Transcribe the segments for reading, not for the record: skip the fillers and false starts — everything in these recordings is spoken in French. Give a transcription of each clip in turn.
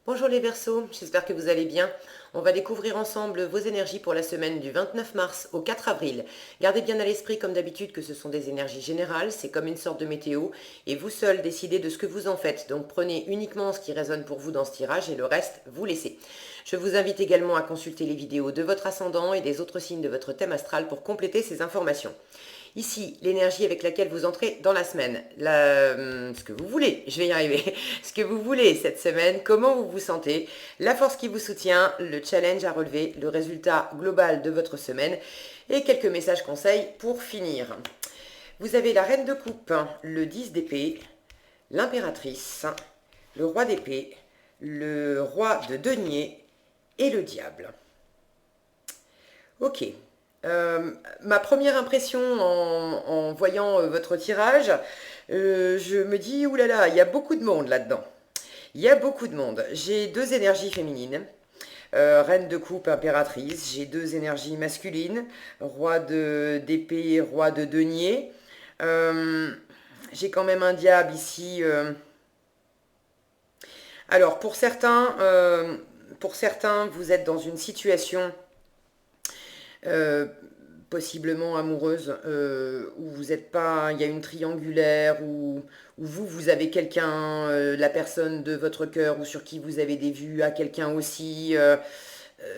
Bonjour les Verseaux, j'espère que vous allez bien. On va découvrir ensemble vos énergies pour la semaine du 29 mars au 4 avril. Gardez bien à l'esprit comme d'habitude que ce sont des énergies générales, c'est comme une sorte de météo et vous seul décidez de ce que vous en faites. Donc prenez uniquement ce qui résonne pour vous dans ce tirage et le reste, vous laissez. Je vous invite également à consulter les vidéos de votre ascendant et des autres signes de votre thème astral pour compléter ces informations. Ici, l'énergie avec laquelle vous entrez dans la semaine, ce que vous voulez, je vais y arriver, ce que vous voulez cette semaine, comment vous vous sentez, la force qui vous soutient, le challenge à relever, le résultat global de votre semaine et quelques messages conseils pour finir. Vous avez la reine de coupe, le 10 d'épée, l'impératrice, le roi d'épée, le roi de denier et le diable. Ok. Ma première impression en voyant votre tirage, je me dis, oulala, il y a beaucoup de monde là-dedans. Il y a beaucoup de monde. J'ai deux énergies féminines. Reine de coupe, impératrice. J'ai deux énergies masculines. Roi d'épée, roi de denier. Euh, j'ai quand même un diable ici. Alors, pour certains, vous êtes dans une situation euh, possiblement amoureuse, où vous n'êtes pas, il y a une triangulaire, où vous avez quelqu'un, la personne de votre cœur ou sur qui vous avez des vues, à quelqu'un aussi.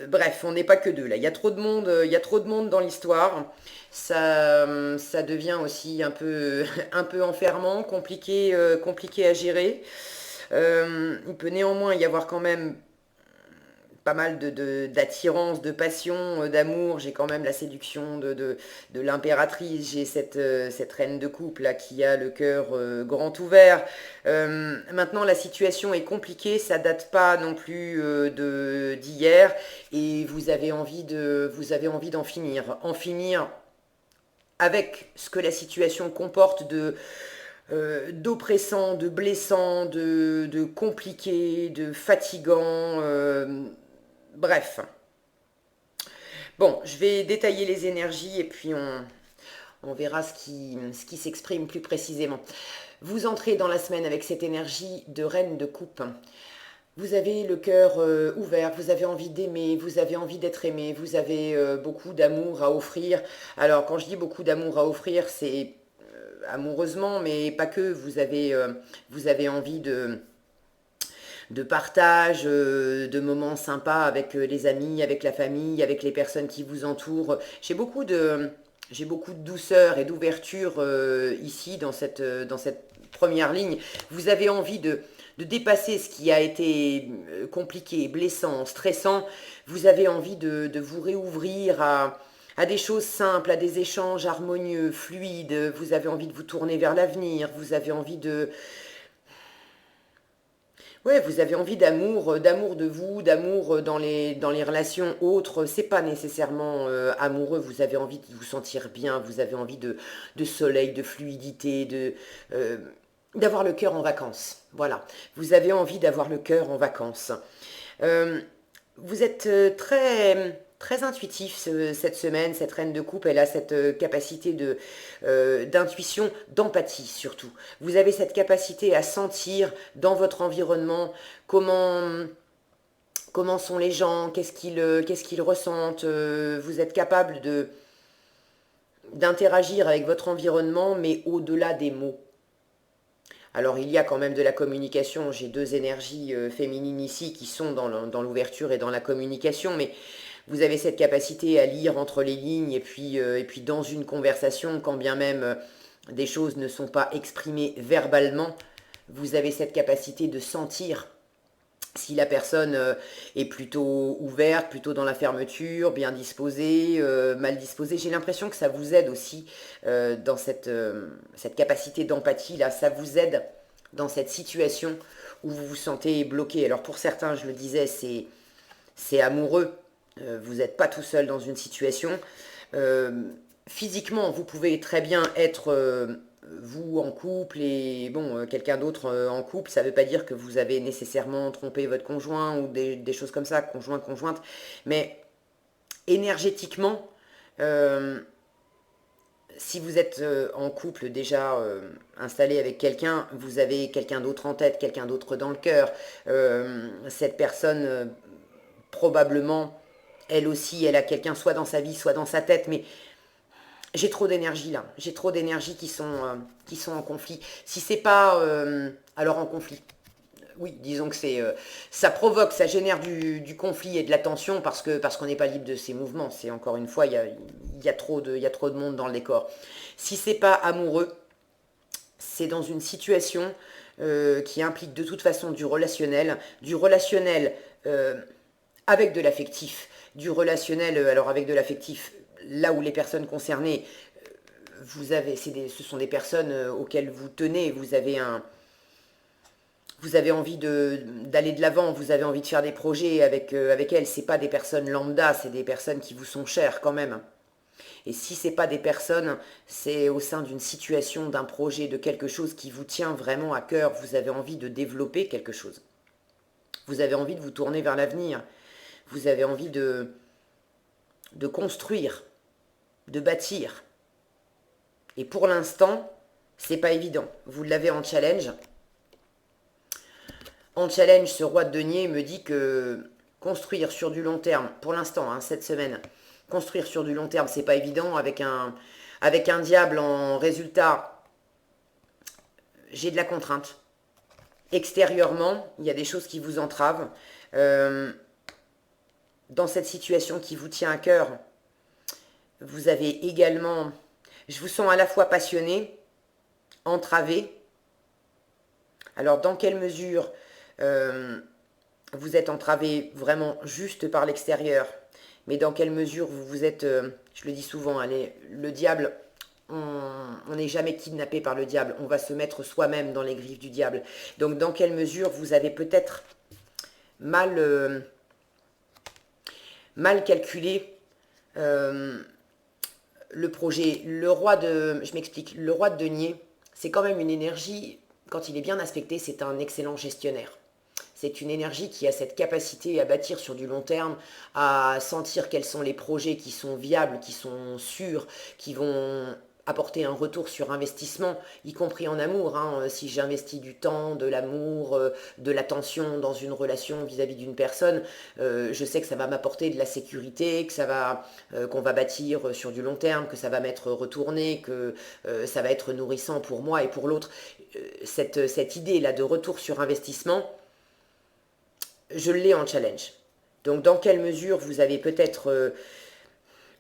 Bref, on n'est pas que deux là. Il y a trop de monde, il y a trop de monde dans l'histoire. Ça devient aussi un peu, un peu enfermant, compliqué à gérer. Il peut néanmoins y avoir quand même pas mal d'attirance, de passion, d'amour. J'ai quand même la séduction de l'impératrice. J'ai cette reine de coupe là qui a le cœur grand ouvert. Maintenant, la situation est compliquée. Ça date pas non plus d'hier. Et vous avez envie d'en finir. En finir avec ce que la situation comporte d'oppressant, de blessant, de compliqué, de fatigant. Bref. Bon, je vais détailler les énergies et puis on verra ce qui s'exprime plus précisément. Vous entrez dans la semaine avec cette énergie de reine de coupe. Vous avez le cœur ouvert, vous avez envie d'aimer, vous avez envie d'être aimé, vous avez beaucoup d'amour à offrir. Alors quand je dis beaucoup d'amour à offrir, c'est amoureusement, mais pas que. Vous avez envie de partage, de moments sympas avec les amis, avec la famille, avec les personnes qui vous entourent. J'ai beaucoup de douceur et d'ouverture ici dans cette première ligne. Vous avez envie de dépasser ce qui a été compliqué, blessant, stressant. Vous avez envie de vous réouvrir à des choses simples, à des échanges harmonieux, fluides. Vous avez envie de vous tourner vers l'avenir. Vous avez envie de Ouais, vous avez envie d'amour, d'amour de vous, d'amour dans les relations autres. C'est pas nécessairement amoureux. Vous avez envie de vous sentir bien. Vous avez envie de soleil, de fluidité, euh, d'avoir le cœur en vacances. Voilà. Vous avez envie d'avoir le cœur en vacances. Euh, vous êtes très intuitif cette semaine. Cette reine de coupe, elle a cette capacité d'intuition, d'empathie surtout. Vous avez cette capacité à sentir dans votre environnement comment, comment sont les gens, qu'est-ce qu'ils ressentent. Vous êtes capable d'interagir avec votre environnement, mais au-delà des mots. Alors il y a quand même de la communication, j'ai deux énergies féminines ici qui sont dans l'ouverture et dans la communication, mais vous avez cette capacité à lire entre les lignes et puis dans une conversation, quand bien même des choses ne sont pas exprimées verbalement, vous avez cette capacité de sentir si la personne est plutôt ouverte, plutôt dans la fermeture, bien disposée, mal disposée. J'ai l'impression que ça vous aide aussi dans cette capacité d'empathie, là, ça vous aide dans cette situation où vous vous sentez bloqué. Alors pour certains, je le disais, c'est amoureux. Vous n'êtes pas tout seul dans une situation. Euh, Physiquement, vous pouvez très bien être vous en couple et bon, quelqu'un d'autre en couple. Ça ne veut pas dire que vous avez nécessairement trompé votre conjoint ou des choses comme ça, conjoint, conjointe. Mais énergétiquement, euh, si vous êtes en couple déjà installé avec quelqu'un, vous avez quelqu'un d'autre en tête, quelqu'un d'autre dans le cœur. Cette personne, probablement, elle aussi, elle a quelqu'un soit dans sa vie, soit dans sa tête, mais j'ai trop d'énergie là. J'ai trop d'énergie qui sont en conflit. Si c'est pas alors en conflit. Oui, disons que ça provoque, ça génère du conflit et de la tension parce qu'on n'est pas libre de ses mouvements. C'est encore une fois, il y a trop de monde dans le décor. Si c'est pas amoureux, c'est dans une situation qui implique de toute façon du relationnel avec de l'affectif, du relationnel, alors avec de l'affectif, là où les personnes concernées, ce sont des personnes auxquelles vous tenez, vous avez envie d'aller de l'avant, vous avez envie de faire des projets avec elles. C'est pas des personnes lambda, c'est des personnes qui vous sont chères quand même. Et si c'est pas des personnes, c'est au sein d'une situation, d'un projet, de quelque chose qui vous tient vraiment à cœur. Vous avez envie de développer quelque chose. Vous avez envie de vous tourner vers l'avenir. Vous avez envie de construire, de bâtir. Et pour l'instant, c'est pas évident. Vous l'avez en challenge. En challenge, ce roi de denier me dit que construire sur du long terme, pour l'instant, hein, cette semaine, construire sur du long terme, c'est pas évident. Avec un diable en résultat, j'ai de la contrainte. Extérieurement, il y a des choses qui vous entravent. Dans cette situation qui vous tient à cœur, vous avez également... Je vous sens à la fois passionné, entravé. Alors, dans quelle mesure vous êtes entravé vraiment juste par l'extérieur, mais dans quelle mesure vous êtes, je le dis souvent, allez, le diable, on n'est jamais kidnappé par le diable, on va se mettre soi-même dans les griffes du diable. Donc dans quelle mesure vous avez peut-être mal, mal calculé le projet. Je m'explique, le roi de denier, c'est quand même une énergie, quand il est bien aspecté, c'est un excellent gestionnaire. C'est une énergie qui a cette capacité à bâtir sur du long terme, à sentir quels sont les projets qui sont viables, qui sont sûrs, qui vont apporter un retour sur investissement, y compris en amour. Hein. Si j'investis du temps, de l'amour, de l'attention dans une relation vis-à-vis d'une personne, je sais que ça va m'apporter de la sécurité, qu'on va bâtir sur du long terme, que ça va m'être retourné, que ça va être nourrissant pour moi et pour l'autre. Cette idée-là de retour sur investissement, je l'ai en challenge. Donc dans quelle mesure vous avez peut-être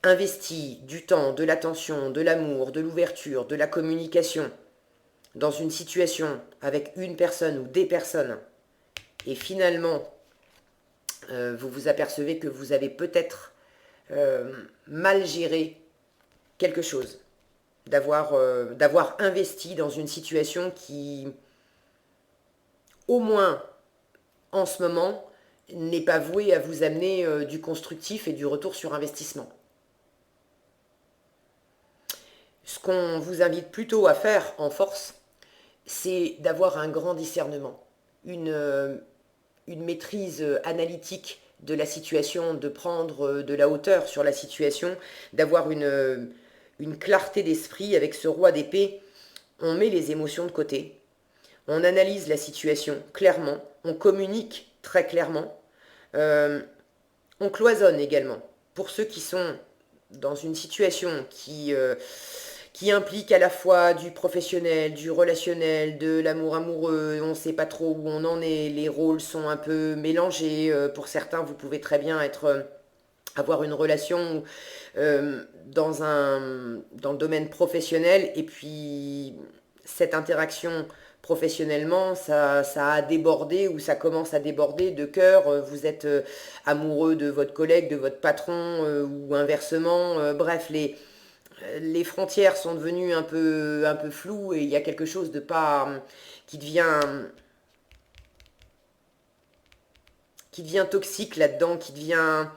investi du temps, de l'attention, de l'amour, de l'ouverture, de la communication dans une situation avec une personne ou des personnes, et finalement vous vous apercevez que vous avez peut-être mal géré quelque chose, d'avoir investi dans une situation qui, au moins en ce moment, n'est pas vouée à vous amener du constructif et du retour sur investissement. Ce qu'on vous invite plutôt à faire en force, c'est d'avoir un grand discernement, une maîtrise analytique de la situation, de prendre de la hauteur sur la situation, d'avoir une clarté d'esprit. Avec ce roi d'épée, on met les émotions de côté, on analyse la situation clairement, on communique très clairement, on cloisonne également. Pour ceux qui sont dans une situation qui implique à la fois du professionnel, du relationnel, de l'amour amoureux, on ne sait pas trop où on en est, les rôles sont un peu mélangés. Pour certains, vous pouvez très bien avoir une relation dans le domaine professionnel, et puis cette interaction professionnellement, ça a débordé, ou ça commence à déborder de cœur. Vous êtes amoureux de votre collègue, de votre patron, ou inversement. Bref, les frontières sont devenues un peu floues, et il y a quelque chose de pas qui devient toxique là-dedans, qui devient...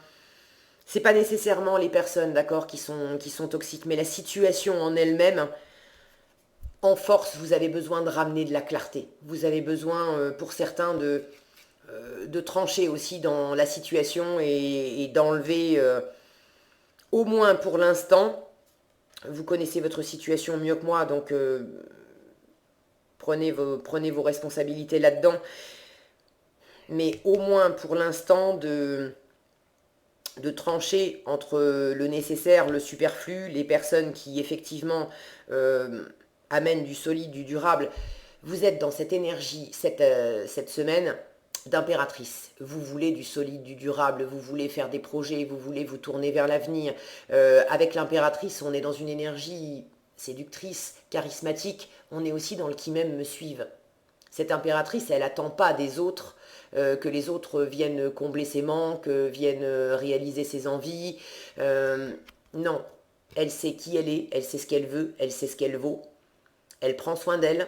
C'est pas nécessairement les personnes, d'accord, qui sont toxiques, mais la situation en elle-même. En force, vous avez besoin de ramener de la clarté. Vous avez besoin, pour certains, de trancher aussi dans la situation, et d'enlever, au moins pour l'instant, Vous connaissez votre situation mieux que moi, donc prenez vos responsabilités là-dedans. Mais au moins pour l'instant, de trancher entre le nécessaire, le superflu, les personnes qui effectivement amènent du solide, du durable. Vous êtes dans cette énergie, cette semaine, d'impératrice. Vous voulez du solide, du durable, vous voulez faire des projets, vous voulez vous tourner vers l'avenir. Avec l'impératrice, on est dans une énergie séductrice, charismatique. On est aussi dans le qui m'aime me suive. Cette impératrice, elle attend pas des autres que les autres viennent combler ses manques, viennent réaliser ses envies. Non, elle sait qui elle sait ce qu'elle veut, elle sait ce qu'elle vaut. Elle prend soin d'elle,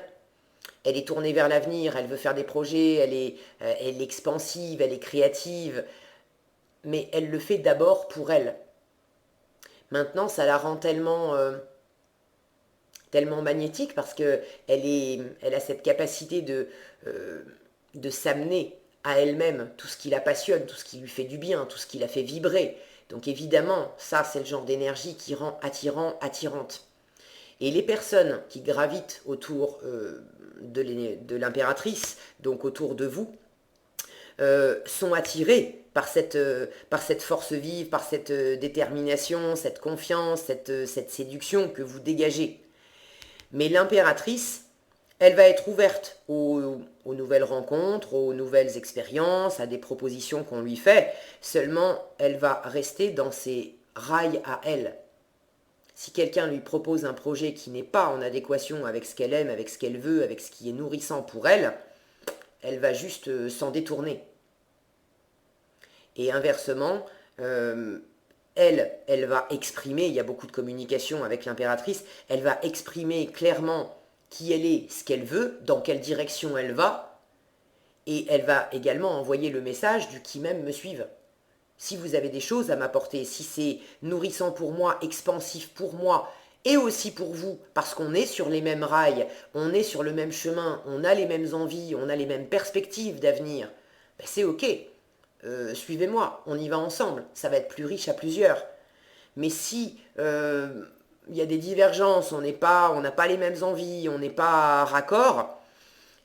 elle est tournée vers l'avenir, elle veut faire des projets, elle est expansive, elle est créative, mais elle le fait d'abord pour elle. Maintenant, ça la rend tellement magnétique parce que elle a cette capacité de s'amener à elle-même tout ce qui la passionne, tout ce qui lui fait du bien, tout ce qui la fait vibrer. Donc évidemment, ça c'est le genre d'énergie qui rend attirante. Et les personnes qui gravitent autour de l'impératrice, donc autour de vous, sont attirées par cette force vive, par cette détermination, cette confiance, cette séduction que vous dégagez. Mais l'impératrice, elle va être ouverte aux nouvelles rencontres, aux nouvelles expériences, à des propositions qu'on lui fait. Seulement, elle va rester dans ses rails à elle. Si quelqu'un lui propose un projet qui n'est pas en adéquation avec ce qu'elle aime, avec ce qu'elle veut, avec ce qui est nourrissant pour elle, elle va juste s'en détourner. Et inversement, elle va exprimer, il y a beaucoup de communication avec l'impératrice, elle va exprimer clairement qui elle est, ce qu'elle veut, dans quelle direction elle va, et elle va également envoyer le message du qui même me suive. Si vous avez des choses à m'apporter, si c'est nourrissant pour moi, expansif pour moi, et aussi pour vous, parce qu'on est sur les mêmes rails, on est sur le même chemin, on a les mêmes envies, on a les mêmes perspectives d'avenir, ben c'est ok. Suivez-moi, on y va ensemble, ça va être plus riche à plusieurs. Mais si il y a des divergences, on n'a pas les mêmes envies, on n'est pas raccord,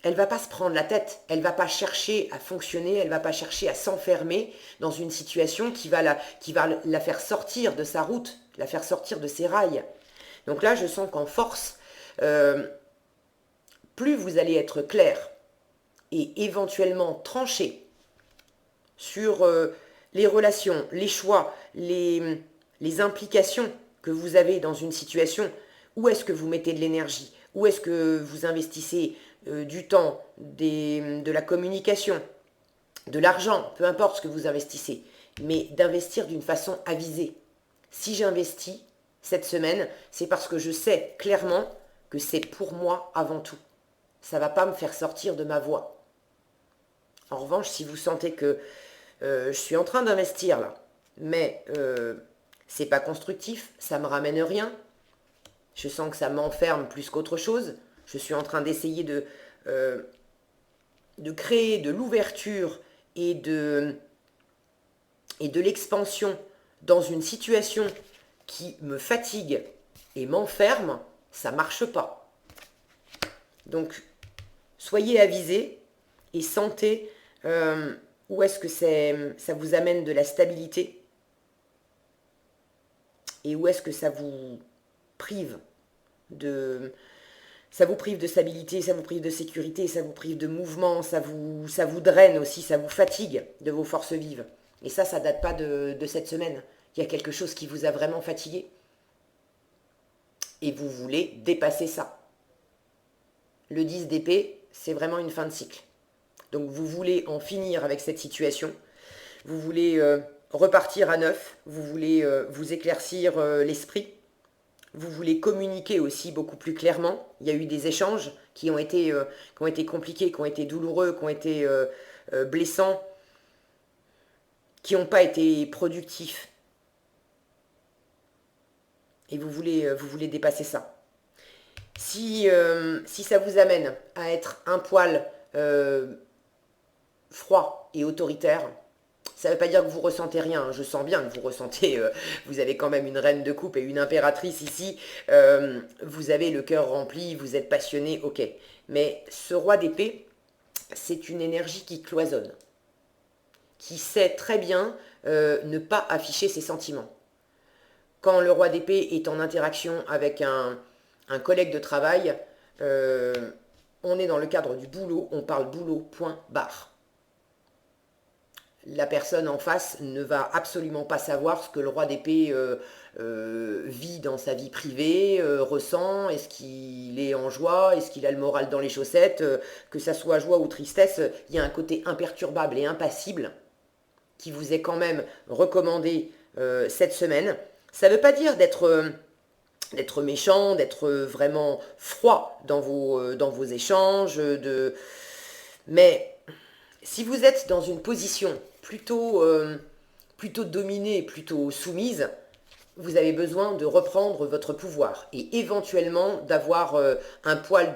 elle va pas se prendre la tête, elle va pas chercher à fonctionner, elle va pas chercher à s'enfermer dans une situation qui va la faire sortir de sa route, la faire sortir de ses rails. Donc là, je sens qu'en force, euh, plus vous allez être clair et éventuellement tranché sur les relations, les choix, les implications que vous avez dans une situation, où est-ce que vous mettez de l'énergie, où est-ce que vous investissez du temps, de la communication, de l'argent, peu importe ce que vous investissez, mais d'investir d'une façon avisée. Si j'investis cette semaine, c'est parce que je sais clairement que c'est pour moi avant tout. Ça ne va pas me faire sortir de ma voie. En revanche, si vous sentez que je suis en train d'investir là, mais c'est pas constructif, ça me ramène rien, je sens que ça m'enferme plus qu'autre chose, je suis en train d'essayer de créer de l'ouverture et et de l'expansion dans une situation qui me fatigue et m'enferme, ça marche pas. Donc, soyez avisés et sentez où est-ce que ça vous amène de la stabilité et où est-ce que prive de, ça vous prive de stabilité, ça vous prive de sécurité, ça vous prive de mouvement, ça vous draine aussi, ça vous fatigue de vos forces vives. Et ça date pas de cette semaine. Il y a quelque chose qui vous a vraiment fatigué. Et vous voulez dépasser ça. Le 10 d'épée, c'est vraiment une fin de cycle. Donc vous voulez en finir avec cette situation. Vous voulez repartir à neuf. Vous voulez vous éclaircir l'esprit. Vous voulez communiquer aussi beaucoup plus clairement. Il y a eu des échanges qui ont été compliqués, qui ont été douloureux, qui ont été blessants, qui n'ont pas été productifs. Et vous voulez dépasser ça. Si ça vous amène à être un poil froid et autoritaire, Ça ne veut pas dire que vous ressentez rien, je sens bien que vous ressentez, vous avez quand même une reine de coupe et une impératrice ici, vous avez le cœur rempli, vous êtes passionné, ok. Mais ce roi d'épée, c'est une énergie qui cloisonne, qui sait très bien ne pas afficher ses sentiments. Quand le roi d'épée est en interaction avec un collègue de travail, on est dans le cadre du boulot, on parle boulot, point, barre. La personne en face ne va absolument pas savoir ce que le roi d'épée vit dans sa vie privée, ressent, est-ce qu'il est en joie, est-ce qu'il a le moral dans les chaussettes, que ça soit joie ou tristesse, il y a un côté imperturbable et impassible qui vous est quand même recommandé cette semaine. Ça ne veut pas dire d'être méchant, d'être vraiment froid dans vos échanges, mais si vous êtes dans une position plutôt dominée, plutôt soumise, vous avez besoin de reprendre votre pouvoir et éventuellement d'avoir un poil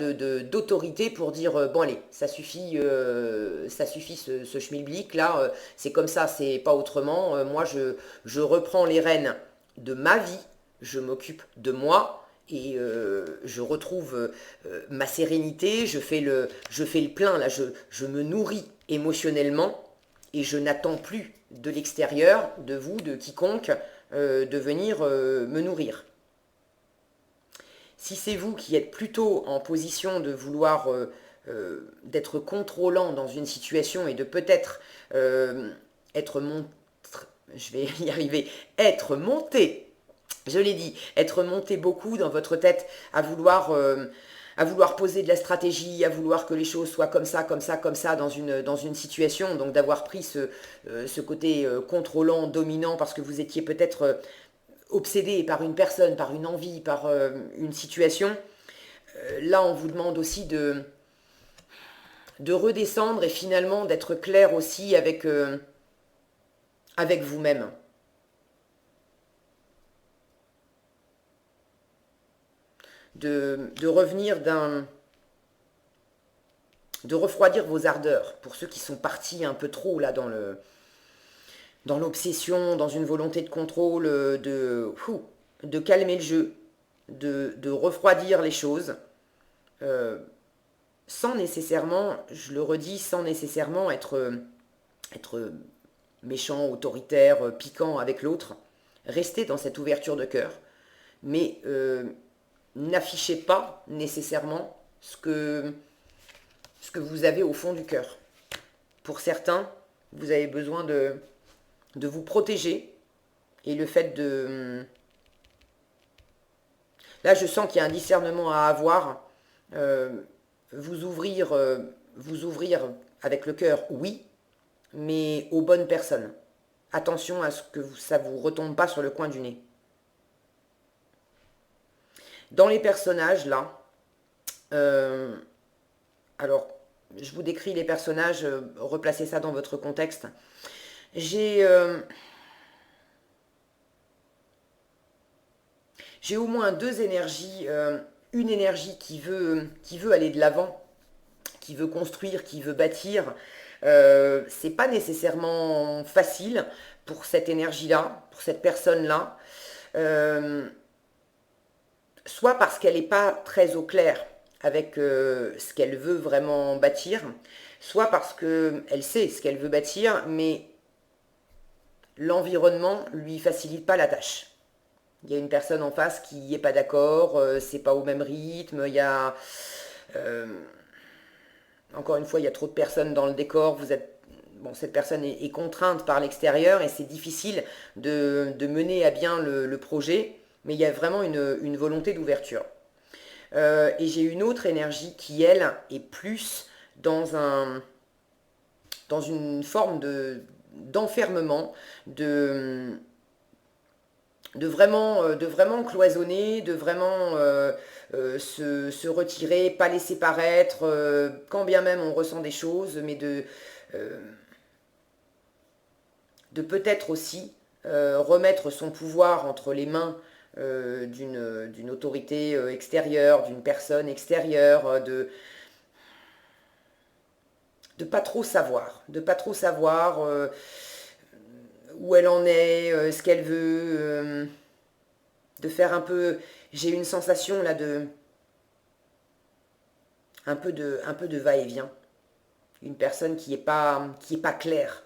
d'autorité pour dire bon allez, ça suffit ce schmilblick là, c'est comme ça, c'est pas autrement. Moi je reprends les rênes de ma vie, je m'occupe de moi et je retrouve ma sérénité, je fais le plein là, je me nourris émotionnellement et je n'attends plus de l'extérieur, de vous, de quiconque, de venir me nourrir. Si c'est vous qui êtes plutôt en position de vouloir d'être contrôlant dans une situation et de peut-être être monté, je vais y arriver, être monté, je l'ai dit, être monté beaucoup dans votre tête à vouloir poser de la stratégie, à vouloir que les choses soient comme ça, comme ça, comme ça dans une situation, donc d'avoir pris ce côté contrôlant, dominant, parce que vous étiez peut-être obsédé par une personne, par une envie, par une situation. Là, on vous demande aussi de redescendre et finalement d'être clair aussi avec vous-même. De revenir de refroidir vos ardeurs, pour ceux qui sont partis un peu trop là dans l'obsession, dans une volonté de contrôle, de calmer le jeu, de refroidir les choses, sans nécessairement, je le redis, sans nécessairement être méchant, autoritaire, piquant avec l'autre. Restez dans cette ouverture de cœur, mais n'affichez pas nécessairement ce que vous avez au fond du cœur. Pour certains, vous avez besoin de vous protéger et le fait de... Là, je sens qu'il y a un discernement à avoir. Vous ouvrir avec le cœur, oui, mais aux bonnes personnes. Attention à ce que ça ne vous retombe pas sur le coin du nez. Dans les personnages, là, alors, je vous décris les personnages, replacez ça dans votre contexte. J'ai au moins deux énergies. Une énergie qui veut aller de l'avant, qui veut construire, qui veut bâtir. C'est pas nécessairement facile pour cette énergie-là, pour cette personne-là. Soit parce qu'elle n'est pas très au clair avec ce qu'elle veut vraiment bâtir, soit parce qu'elle sait ce qu'elle veut bâtir, mais l'environnement lui facilite pas la tâche. Il y a une personne en face qui n'est pas d'accord, c'est pas au même rythme, il y a... encore une fois, il y a trop de personnes dans le décor, bon, cette personne est contrainte par l'extérieur et c'est difficile de mener à bien le projet, mais il y a vraiment une volonté d'ouverture. Et j'ai une autre énergie qui, elle, est plus dans une forme d'enfermement, de vraiment cloisonner, de vraiment se retirer, pas laisser paraître, quand bien même on ressent des choses, mais de peut-être aussi remettre son pouvoir entre les mains d'une autorité extérieure, d'une personne extérieure, de pas trop savoir, où elle en est, ce qu'elle veut, de faire un peu, j'ai une sensation là de, un peu de va-et-vient. Une personne qui est pas claire.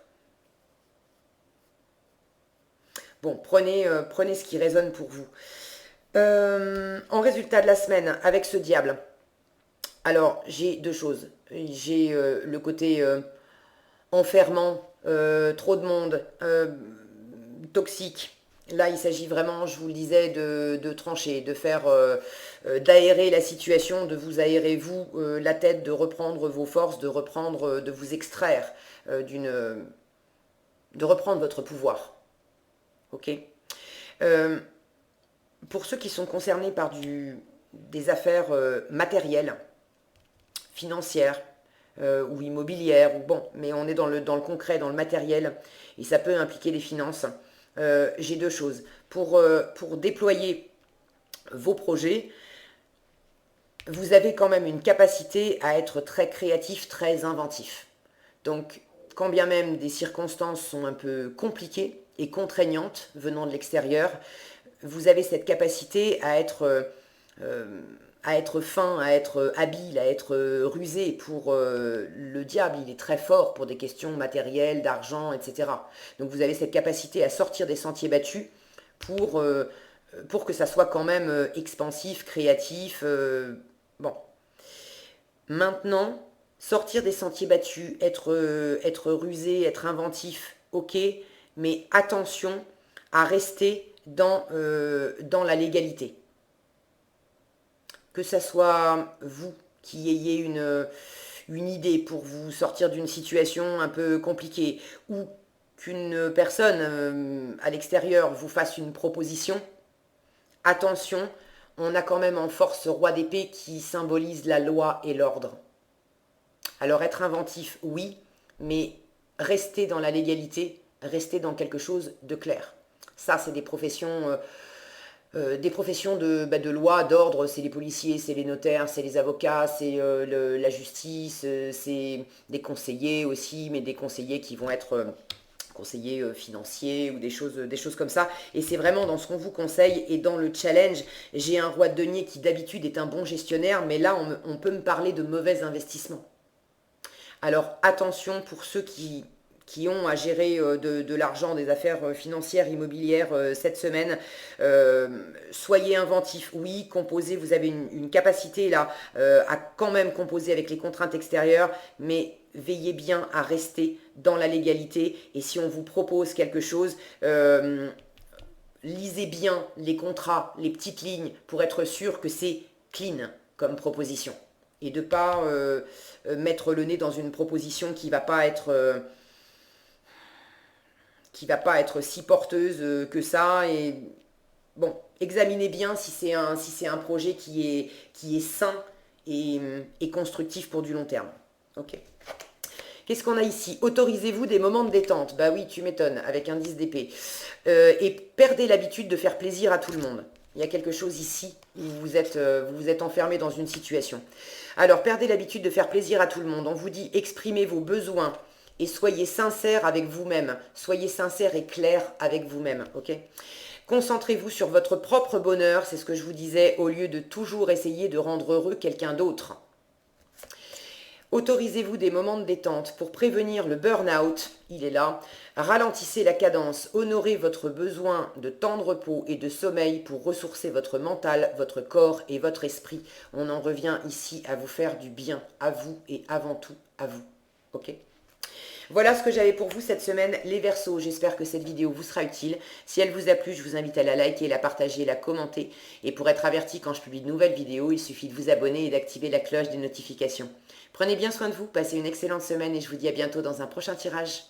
Bon, prenez ce qui résonne pour vous. En résultat de la semaine, avec ce diable, alors j'ai deux choses. J'ai le côté enfermant, trop de monde, toxique. Là, il s'agit vraiment, je vous le disais, de trancher, de faire, d'aérer la situation, de vous aérer vous la tête, de reprendre vos forces, de reprendre, de vous extraire de reprendre votre pouvoir. Ok. Euh, pour ceux qui sont concernés par des affaires matérielles, financières ou immobilières, ou bon, mais on est dans le concret, dans le matériel, et ça peut impliquer les finances. J'ai deux choses. Pour déployer vos projets, vous avez quand même une capacité à être très créatif, très inventif. Donc, quand bien même des circonstances sont un peu compliquées et contraignantes venant de l'extérieur, vous avez cette capacité à être fin, à être habile, à être rusé. Pour le diable, il est très fort pour des questions matérielles, d'argent, etc. Donc vous avez cette capacité à sortir des sentiers battus pour, euh, pour que ça soit quand même expansif, créatif. Bon. Maintenant, sortir des sentiers battus, être rusé, être inventif, ok, mais attention à rester dans la légalité. Que ça soit vous qui ayez une idée pour vous sortir d'une situation un peu compliquée ou qu'une personne à l'extérieur vous fasse une proposition, attention, on a quand même en force ce roi d'épée qui symbolise la loi et l'ordre. Alors être inventif, oui, mais rester dans la légalité, rester dans quelque chose de clair. Ça, c'est des professions de loi, d'ordre, c'est les policiers, c'est les notaires, c'est les avocats, c'est la justice, c'est des conseillers aussi, mais des conseillers qui vont être conseillers financiers ou des choses comme ça. Et c'est vraiment dans ce qu'on vous conseille et dans le challenge. J'ai un roi de denier qui d'habitude est un bon gestionnaire, mais là, on peut me parler de mauvais investissement. Alors attention pour ceux qui ont à gérer de l'argent, des affaires financières, immobilières cette semaine. Soyez inventifs, oui, composez, vous avez une capacité là à quand même composer avec les contraintes extérieures, mais veillez bien à rester dans la légalité. Et si on vous propose quelque chose, lisez bien les contrats, les petites lignes, pour être sûr que c'est clean comme proposition. Et de ne pas mettre le nez dans une proposition qui va pas être si porteuse que ça. Et bon, examinez bien si c'est un projet qui est sain et constructif pour du long terme. Ok. Qu'est-ce qu'on a ici? Autorisez-vous des moments de détente. Bah oui, tu m'étonnes, avec un 10 d'épée. Et perdez l'habitude de faire plaisir à tout le monde. Il y a quelque chose ici où vous êtes enfermé dans une situation. Alors, perdez l'habitude de faire plaisir à tout le monde. On vous dit, exprimez vos besoins et soyez sincère avec vous-même. Soyez sincère et clair avec vous-même, ok? Concentrez-vous sur votre propre bonheur, c'est ce que je vous disais, au lieu de toujours essayer de rendre heureux quelqu'un d'autre. Autorisez-vous des moments de détente pour prévenir le burn-out, il est là. Ralentissez la cadence, honorez votre besoin de temps de repos et de sommeil pour ressourcer votre mental, votre corps et votre esprit. On en revient ici à vous faire du bien, à vous et avant tout à vous. Ok ? Voilà ce que j'avais pour vous cette semaine, les Verseaux. J'espère que cette vidéo vous sera utile. Si elle vous a plu, je vous invite à la liker, la partager, la commenter. Et pour être averti quand je publie de nouvelles vidéos, il suffit de vous abonner et d'activer la cloche des notifications. Prenez bien soin de vous, passez une excellente semaine et je vous dis à bientôt dans un prochain tirage.